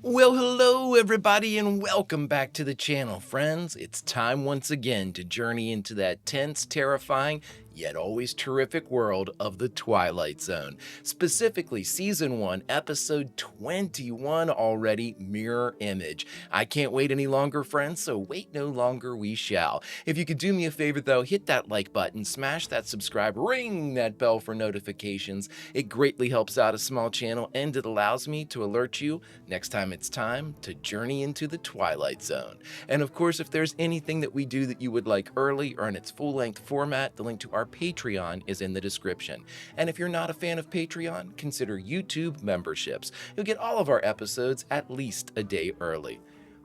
Well, hello everybody and welcome back to the channel, friends. It's time once again to journey into that tense, terrifying, yet always terrific world of the Twilight Zone. Specifically, Season 1, Episode 21 already, Mirror Image. I can't wait any longer, friends, so wait no longer we shall. If you could do me a favor though, hit that like button, smash that subscribe, ring that bell for notifications. It greatly helps out a small channel and it allows me to alert you next time it's time to journey into the Twilight Zone. And of course, if there's anything that we do that you would like early or in its full-length format, the link to our Patreon is in the description. And if you're not a fan of Patreon, consider YouTube memberships. You'll get all of our episodes at least a day early.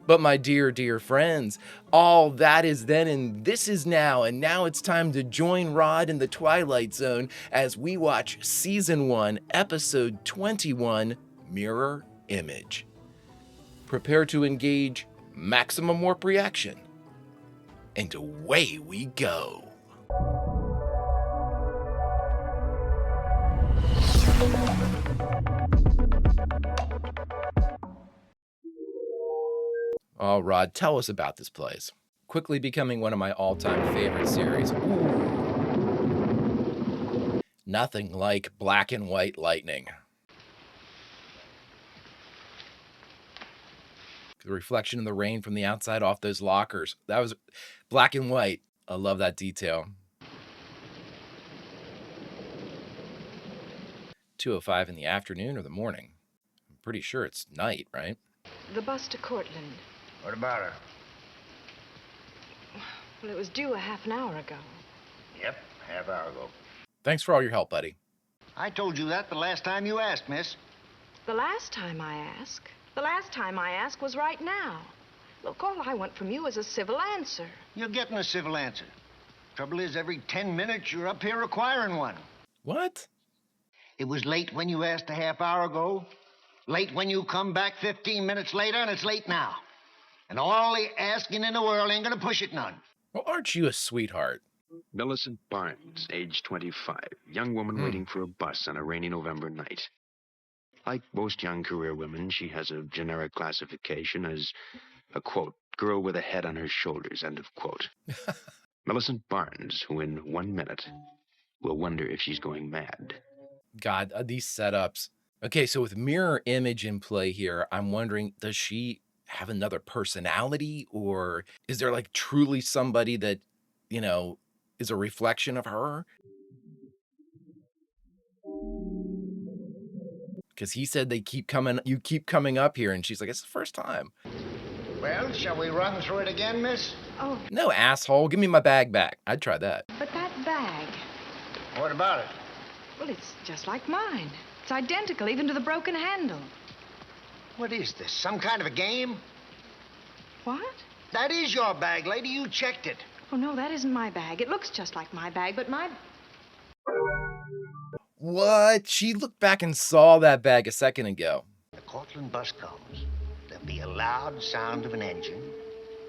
But my dear friends, all that is then and this is now, and now it's time to join Rod in the Twilight Zone as we watch Season 1, Episode 21, Mirror Image. Prepare to engage maximum warp reaction, and away we go. Oh, Rod, tell us about this place. Quickly becoming one of my all-time favorite series. Ooh. Nothing like black and white lightning. The reflection of the rain from the outside off those lockers. That was black and white. I love that detail. 2:05 in the afternoon or the morning? I'm pretty sure it's night, right? The bus to Cortland. What about her? Well, it was due a half an hour ago. Yep, half hour ago. Thanks for all your help, buddy. I told you that the last time you asked, miss. The last time I asked? The last time I asked was right now. Look, all I want from you is a civil answer. You're getting a civil answer. Trouble is, every 10 minutes you're up here requiring one. What? It was late when you asked a half hour ago, late when you come back 15 minutes later, and it's late now. And all the asking in the world ain't gonna push it none. Well, aren't you a sweetheart? Millicent Barnes, age 25, young woman waiting for a bus on a rainy November night. Like most young career women, she has a generic classification as a, quote, girl with a head on her shoulders, end of quote. Millicent Barnes, who in 1 minute will wonder if she's going mad. God, these setups. Okay, so with mirror image in play here, I'm wondering, does she have another personality, or is there like truly somebody that, you know, is a reflection of her? Because he said you keep coming up here, and she's like, it's the first time. Well, shall we run through it again, miss? Oh, No, asshole, give me my bag back. I'd try that. but that bag, What about it? well, it's just like mine. It's identical, even to the broken handle. What is this, some kind of a game? What? That is your bag, lady. You checked it. Oh, no, that isn't my bag. It looks just like my bag, but my... What? She looked back and saw that bag a second ago. The Cortland bus comes. There'll be a loud sound of an engine,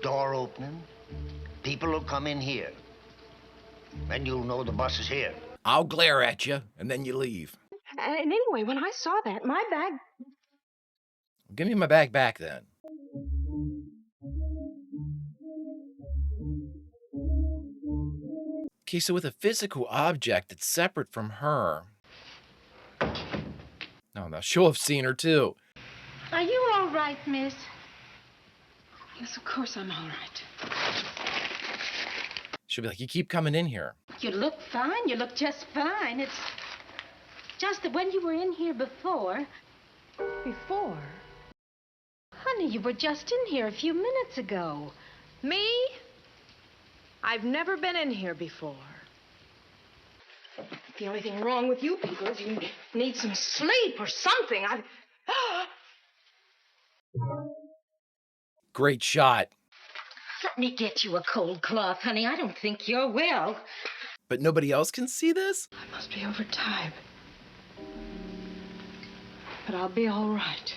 door opening. People will come in here. Then you'll know the bus is here. I'll glare at you, and then you leave. And anyway, when I saw that, my bag... Give me my bag back then. Okay, so with a physical object that's separate from her. Oh, no, she'll have seen her too. Are you all right, miss? Yes, of course I'm all right. She'll be like, you keep coming in here. You look fine. You look just fine. It's just that when you were in here before... Before? Honey, you were just in here a few minutes ago. Me? I've never been in here before. The only thing wrong with you people is you need some sleep or something. Great shot. Let me get you a cold cloth, honey. I don't think you're well. But nobody else can see this? I must be overtired. But I'll be all right.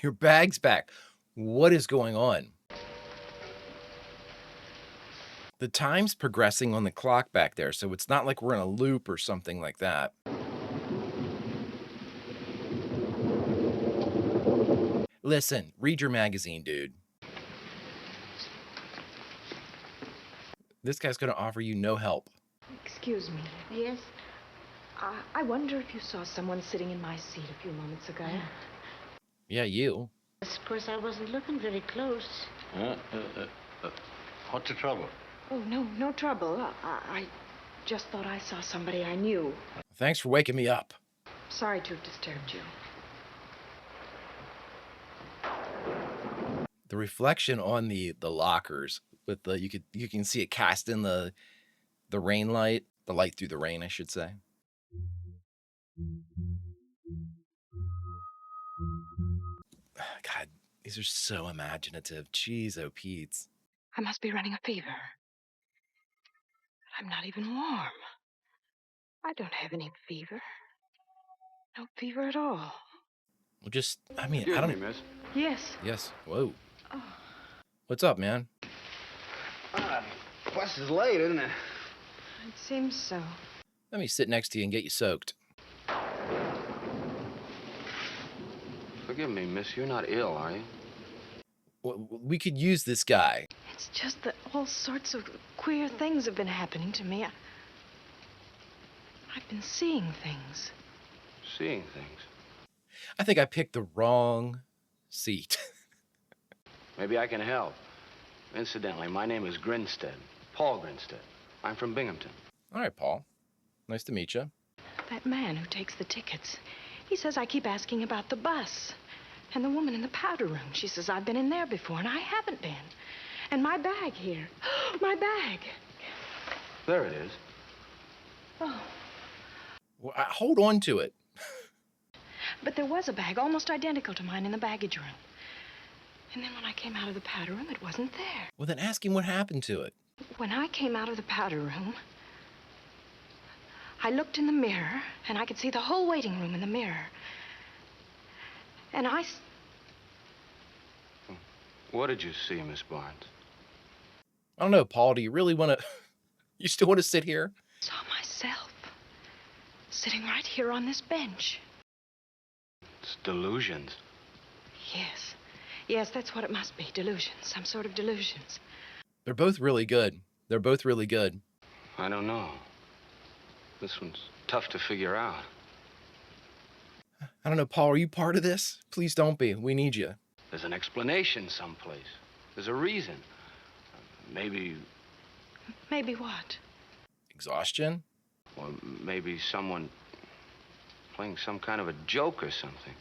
Your bag's back. What is going on? The time's progressing on the clock back there, so it's not like we're in a loop or something like that. Listen, read your magazine, dude. This guy's gonna offer you no help. Excuse me. Yes? I wonder if you saw someone sitting in my seat a few moments ago. Yeah, you. Of course, I wasn't looking very close. What's the trouble? Oh, no trouble. I just thought I saw somebody I knew. Thanks for waking me up. Sorry to have disturbed you. The reflection on the lockers with the you can see it cast in the rain light, the light through the rain, I should say. God, these are so imaginative. Jeez, oh Pete's. I must be running a fever. I'm not even warm. I don't have any fever. No fever at all. Well, just, I mean, Excuse I don't. me, miss. Yes. Yes. Whoa. Oh. What's up, man? Bus is late, isn't it? It seems so. Let me sit next to you and get you soaked. Forgive me, miss. You're not ill, are you? We could use this guy. It's just that all sorts of queer things have been happening to me. I've been seeing things. Seeing things. I think I picked the wrong seat. Maybe I can help. Incidentally, my name is Grinstead. Paul Grinstead. I'm from Binghamton. All right, Paul. Nice to meet you. That man who takes the tickets, he says I keep asking about the bus. And the woman in the powder room, she says I've been in there before, and I haven't been. And my bag here. My bag. There it is. Oh. Well, hold on to it. But there was a bag almost identical to mine in the baggage room. And then when I came out of the powder room, it wasn't there. Well, then ask him what happened to it. When I came out of the powder room, I looked in the mirror, and I could see the whole waiting room in the mirror. And What did you see, Miss Barnes? I don't know, Paul. Do you really want to... You still want to sit here? saw myself sitting right here on this bench. It's delusions. Yes. Yes, that's what it must be. Delusions. Some sort of delusions. They're both really good. They're both really good. I don't know. This one's tough to figure out. I don't know, Paul. Are you part of this? Please don't be. We need you. There's an explanation someplace. There's a reason. Maybe... Maybe what? Exhaustion? Or maybe someone playing some kind of a joke or something.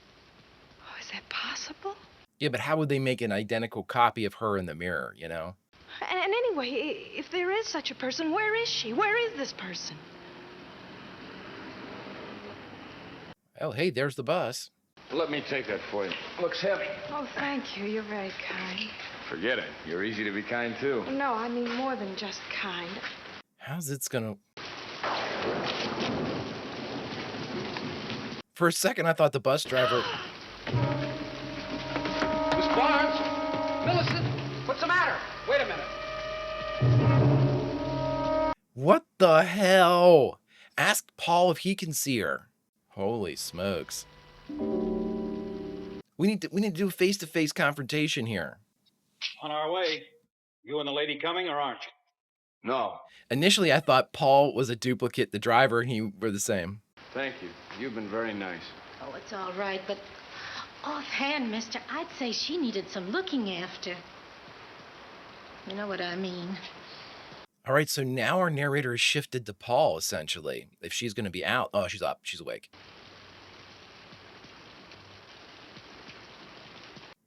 Oh, is that possible? Yeah, but how would they make an identical copy of her in the mirror, you know? And anyway, if there is such a person, where is she? Where is this person? Oh, hey, there's the bus. Let me take that for you. Looks heavy. Oh, thank you. You're very kind. Forget it. You're easy to be kind to. No, I mean more than just kind. How's it gonna... For a second, I thought the bus driver... Miss Barnes! Millicent! What's the matter? Wait a minute. What the hell? Ask Paul if he can see her. Holy smokes. We need to do a face-to-face confrontation here. On our way. You and the lady coming, or aren't you? No. Initially, I thought Paul was a duplicate. The driver and he were the same. Thank you. You've been very nice. Oh, it's all right, but offhand, mister, I'd say she needed some looking after. You know what I mean. All right, so now our narrator has shifted to Paul, essentially. If she's going to be out... Oh, she's up. She's awake.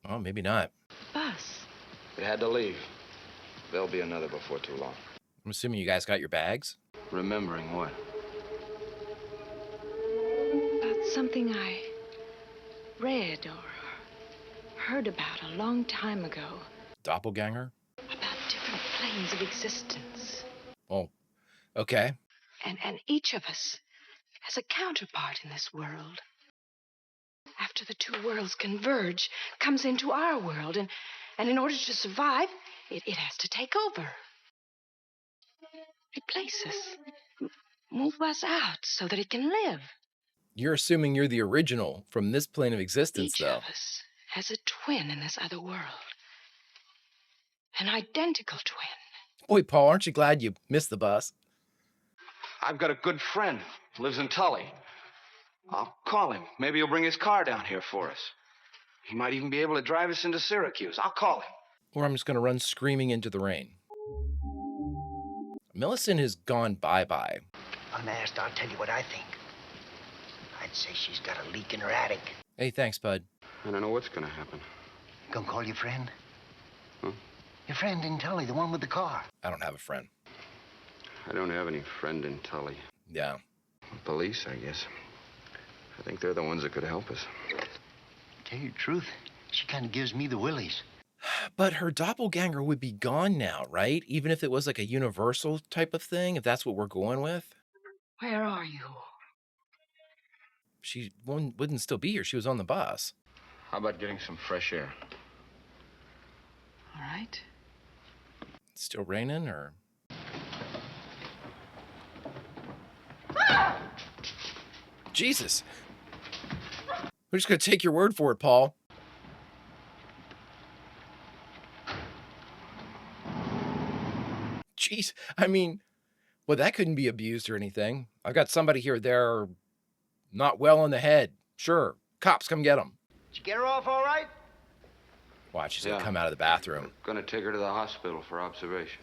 Oh, maybe not. Bus. It had to leave. There'll be another before too long. I'm assuming you guys got your bags? Remembering what? About something I read or heard about a long time ago. Doppelganger? About different planes of existence. Oh, okay. And each of us has a counterpart in this world. After the two worlds converge, comes into our world, and in order to survive, it has to take over. Replace us. Move us out so that it can live. You're assuming you're the original from this plane of existence, Each though. of us has a twin in this other world. An identical twin. Boy, Paul, aren't you glad you missed the bus? I've got a good friend. Lives in Tully. I'll call him. Maybe he'll bring his car down here for us. He might even be able to drive us into Syracuse. I'll call him. Or I'm just going to run screaming into the rain. Millicent has gone bye-bye. Unasked, I'll tell you what I think. I'd say she's got a leak in her attic. Hey, thanks, bud. I don't know what's going to happen. Gonna call your friend? Huh? Your friend in Tully, the one with the car. I don't have a friend. I don't have any friend in Tully. Yeah. Police, I guess. I think they're the ones that could help us. Tell you the truth, she kind of gives me the willies. But her doppelganger would be gone now, right? Even if it was like a universal type of thing, if that's what we're going with. Where are you? She wouldn't still be here. She was on the bus. How about getting some fresh air? All right. It's still raining, or? Jesus. We're just going to take your word for it, Paul. Jeez. I mean, well, that couldn't be abused or anything. I've got somebody here, they're not well in the head. Sure. Cops, come get them. Did you get her off all right? Watch, she's going to come out of the bathroom. Gonna take her to the hospital for observation.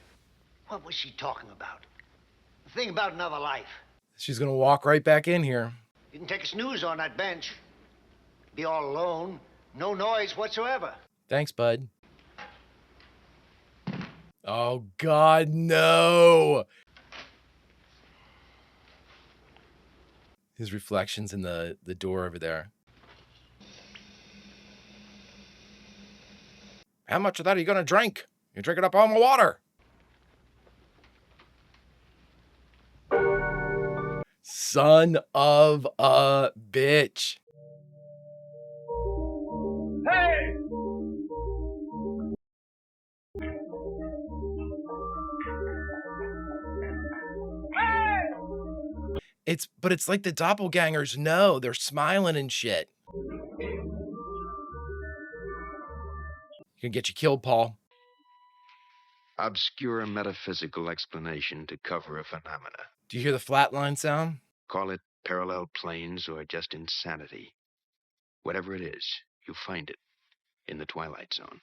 What was she talking about? The thing about another life. She's going to walk right back in here. Didn't take a snooze on that bench. Be all alone. No noise whatsoever. Thanks, bud. Oh, God, no. His reflection's in the door over there. How much of that are you going to drink? You're drinking up all my water. Son of a bitch. Hey! But it's like the doppelgangers know. They're smiling and shit. Gonna get you killed, Paul. Obscure metaphysical explanation to cover a phenomena. Do you hear the flatline sound? Call it parallel planes or just insanity. Whatever it is, you find it in the Twilight Zone.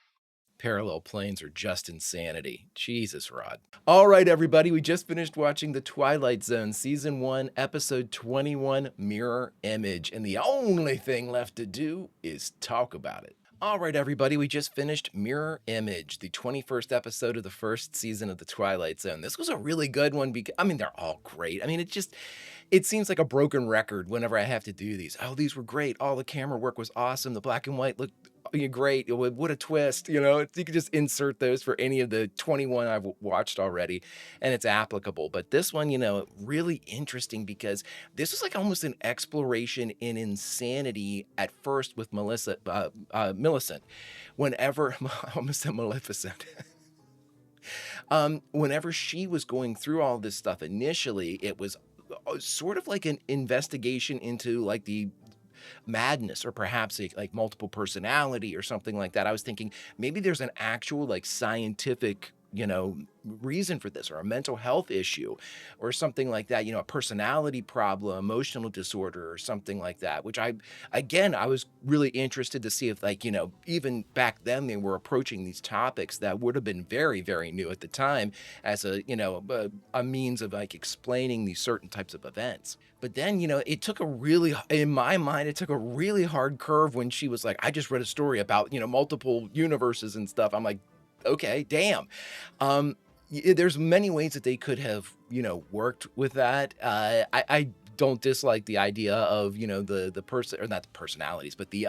Parallel planes are just insanity. Jesus, Rod. All right, everybody, we just finished watching The Twilight Zone, Season 1, Episode 21, Mirror Image, and the only thing left to do is talk about it. All right, everybody, we just finished Mirror Image, the 21st episode of the first season of The Twilight Zone. This was a really good one because, I mean, they're all great. I mean, it seems like a broken record whenever I have to do these. Oh, these were great. All the camera work was awesome. The black and white looked great. What a twist, you know. You could just insert those for any of the 21 I've watched already, and it's applicable. But this one, you know, really interesting because this was like almost an exploration in insanity at first with Millicent. Whenever, I almost said Maleficent. Whenever she was going through all this stuff initially, it was sort of like an investigation into like the madness or perhaps like multiple personality or something like that. I was thinking maybe there's an actual like scientific, you know, reason for this, or a mental health issue or something like that, you know, a personality problem, emotional disorder or something like that, which I was really interested to see if, like, you know, even back then they were approaching these topics that would have been very, very new at the time as a, you know, a means of like explaining these certain types of events. But then, you know, in my mind, it took a really hard curve when she was like, I just read a story about, you know, multiple universes and stuff. I'm like, okay, damn. There's many ways that they could have, you know, worked with that. I don't dislike the idea of, you know, the person, or not the personalities, but the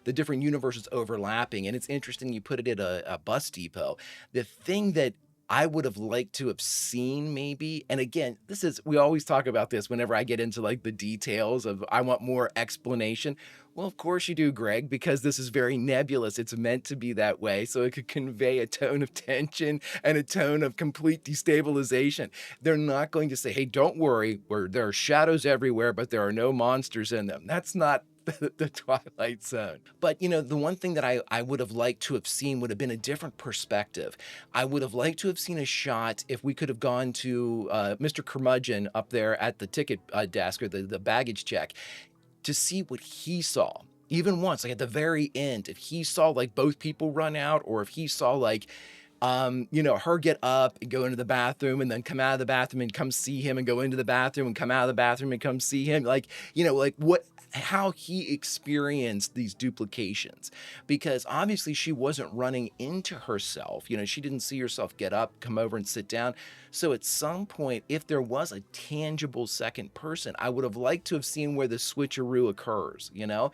different universes overlapping. And it's interesting you put it at a bus depot. The thing that I would have liked to have seen maybe, and again, we always talk about this whenever I get into like the details of, I want more explanation. Well, of course you do, Greg, because this is very nebulous. It's meant to be that way so it could convey a tone of tension and a tone of complete destabilization. They're not going to say, hey, don't worry, there are shadows everywhere, but there are no monsters in them. That's not the Twilight Zone. But, you know, the one thing that I would have liked to have seen would have been a different perspective. I would have liked to have seen a shot if we could have gone to Mr. Curmudgeon up there at the ticket desk or the baggage check to see what he saw. Even once, like at the very end, if he saw like both people run out, or if he saw like you know, her get up and go into the bathroom and then come out of the bathroom and come see him and go into the bathroom and come out of the bathroom and come see him. Like, you know, like how he experienced these duplications, because obviously she wasn't running into herself. You know, she didn't see herself get up, come over and sit down. So at some point, if there was a tangible second person, I would have liked to have seen where the switcheroo occurs, you know?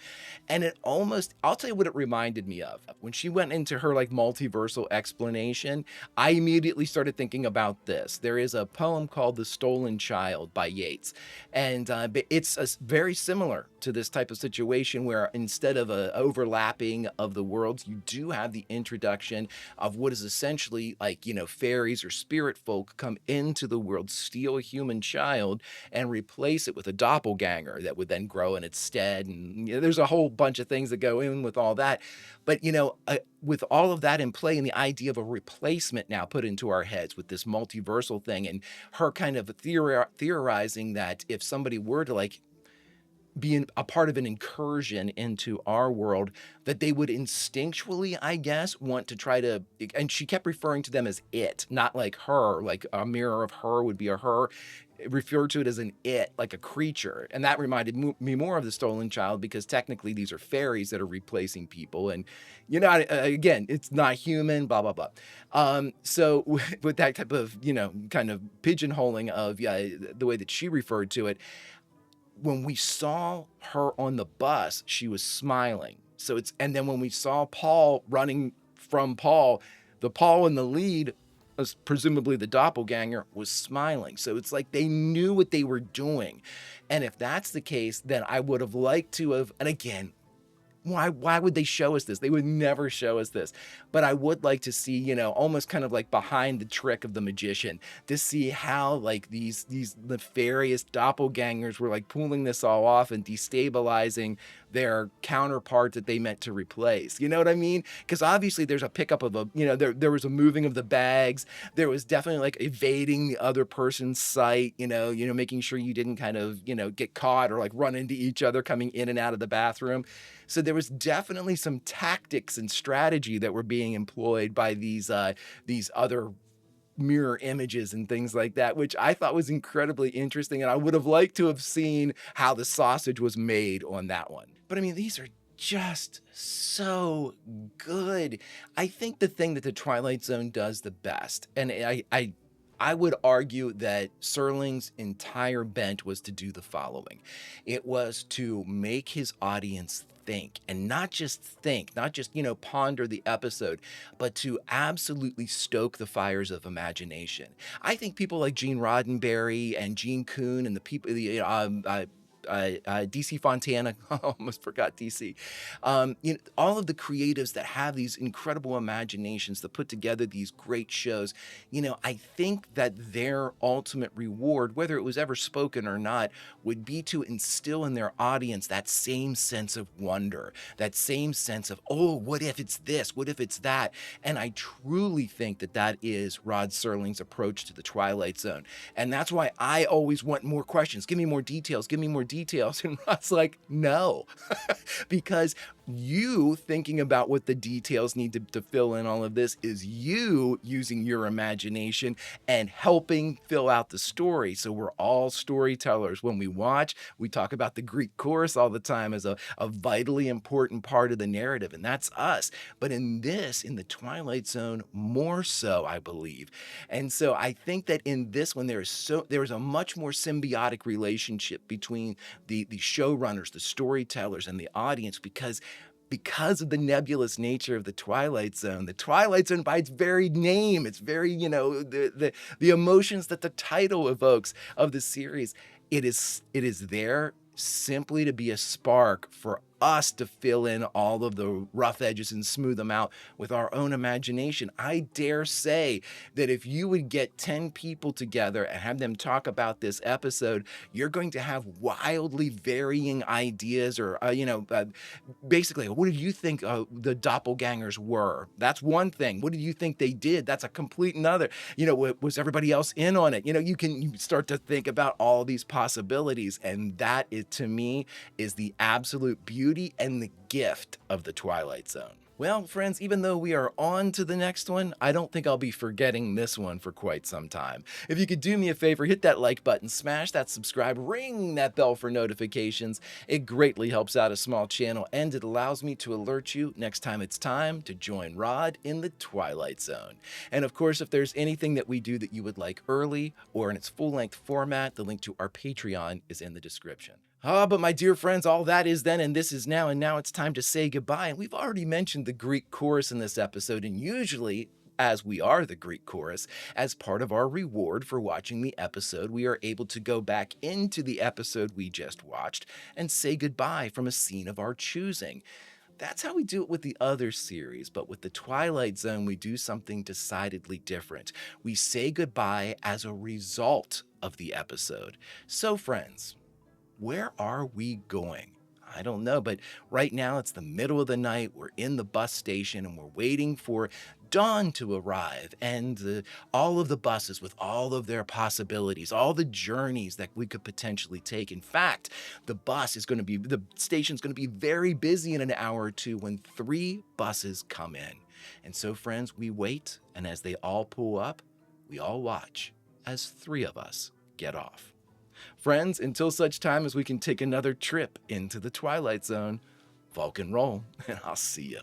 And it almost, I'll tell you what it reminded me of. When she went into her like multiversal explanation, I immediately started thinking about this. There is a poem called The Stolen Child by Yeats. And it's very similar to this type of situation where instead of a overlapping of the worlds, you do have the introduction of what is essentially like, you know, fairies or spirit folk come into the world, steal a human child and replace it with a doppelganger that would then grow in its stead. And you know, there's a whole bunch of things that go in with all that. But, you know, with all of that in play and the idea of a replacement now put into our heads with this multiversal thing, and her kind of theorizing that if somebody were to like be a part of an incursion into our world, that they would instinctually, I guess, want to try to, and she kept referring to them as it, not like her, like a mirror of her would be a her, referred to it as an it, like a creature. And that reminded me more of The Stolen Child, because technically these are fairies that are replacing people. And, you know, again, it's not human, blah, blah, blah. So with that type of, you know, kind of pigeonholing of the way that she referred to it, when we saw her on the bus, she was smiling. So it's, and then when we saw Paul running from Paul, the Paul in the lead, presumably the doppelganger, was smiling. So it's like they knew what they were doing. And if that's the case, then I would have liked to have, and again, why would they show us this? They would never show us this. But I would like to see, you know, almost kind of like behind the trick of the magician, to see how like these nefarious doppelgangers were like pulling this all off and destabilizing their counterpart that they meant to replace. You know what I mean? Because obviously there's a pickup of a, you know, there was a moving of the bags. There was definitely like evading the other person's sight, you know, making sure you didn't kind of, you know, get caught or like run into each other coming in and out of the bathroom. So there was definitely some tactics and strategy that were being employed by these other mirror images and things like that, which I thought was incredibly interesting. And I would have liked to have seen how the sausage was made on that one. But I mean, these are just so good. I think the thing that the Twilight Zone does the best, and I would argue that Serling's entire bent was to do the following. It was to make his audience think, and not just think, not just, you know, ponder the episode, but to absolutely stoke the fires of imagination. I think people like Gene Roddenberry and Gene Kuhn and the people, DC Fontana, I almost forgot DC. You know, all of the creatives that have these incredible imaginations that put together these great shows, you know, I think that their ultimate reward, whether it was ever spoken or not, would be to instill in their audience that same sense of wonder, that same sense of, oh, what if it's this? What if it's that? And I truly think that that is Rod Serling's approach to the Twilight Zone. And that's why I always want more questions. Give me more details. Give me more details. And Rod's like, no, because you thinking about what the details need to fill in all of this is you using your imagination and helping fill out the story. So we're all storytellers. When we watch, we talk about the Greek chorus all the time as a vitally important part of the narrative, and that's us. But in this, in the Twilight Zone, more so, I believe. And so I think that in this one, there is a much more symbiotic relationship between the showrunners, the storytellers, and the audience, because of the nebulous nature of the Twilight Zone. The Twilight Zone, by its very name, it's very, you know, the emotions that the title evokes of the series, it is there simply to be a spark for us to fill in all of the rough edges and smooth them out with our own imagination. I dare say that if you would get 10 people together and have them talk about this episode, you're going to have wildly varying ideas or, basically, what did you think the doppelgangers were? That's one thing. What did you think they did? That's a complete another. Was everybody else in on it? You start to think about all these possibilities, and that is, to me, is the absolute beauty and the gift of the Twilight Zone. Well, friends, even though we are on to the next one, I don't think I'll be forgetting this one for quite some time. If you could do me a favor, hit that like button, smash that subscribe, ring that bell for notifications. It greatly helps out a small channel, and it allows me to alert you next time it's time to join Rod in the Twilight Zone. And of course, if there's anything that we do that you would like early or in its full-length format, the link to our Patreon is in the description. But my dear friends, all that is then and this is now, and now it's time to say goodbye. And we've already mentioned the Greek chorus in this episode, and usually, as we are the Greek chorus, as part of our reward for watching the episode, we are able to go back into the episode we just watched and say goodbye from a scene of our choosing. That's how we do it with the other series, but with the Twilight Zone, we do something decidedly different. We say goodbye as a result of the episode. So, friends, where are we going? I don't know, but right now it's the middle of the night. We're in the bus station and we're waiting for dawn to arrive, and all of the buses with all of their possibilities, all the journeys that we could potentially take. In fact, the station's going to be very busy in an hour or two when 3 buses come in. And so, friends, we wait, and as they all pull up, we all watch as 3 of us get off. Friends, until such time as we can take another trip into the Twilight Zone, Vulcan roll, and I'll see ya.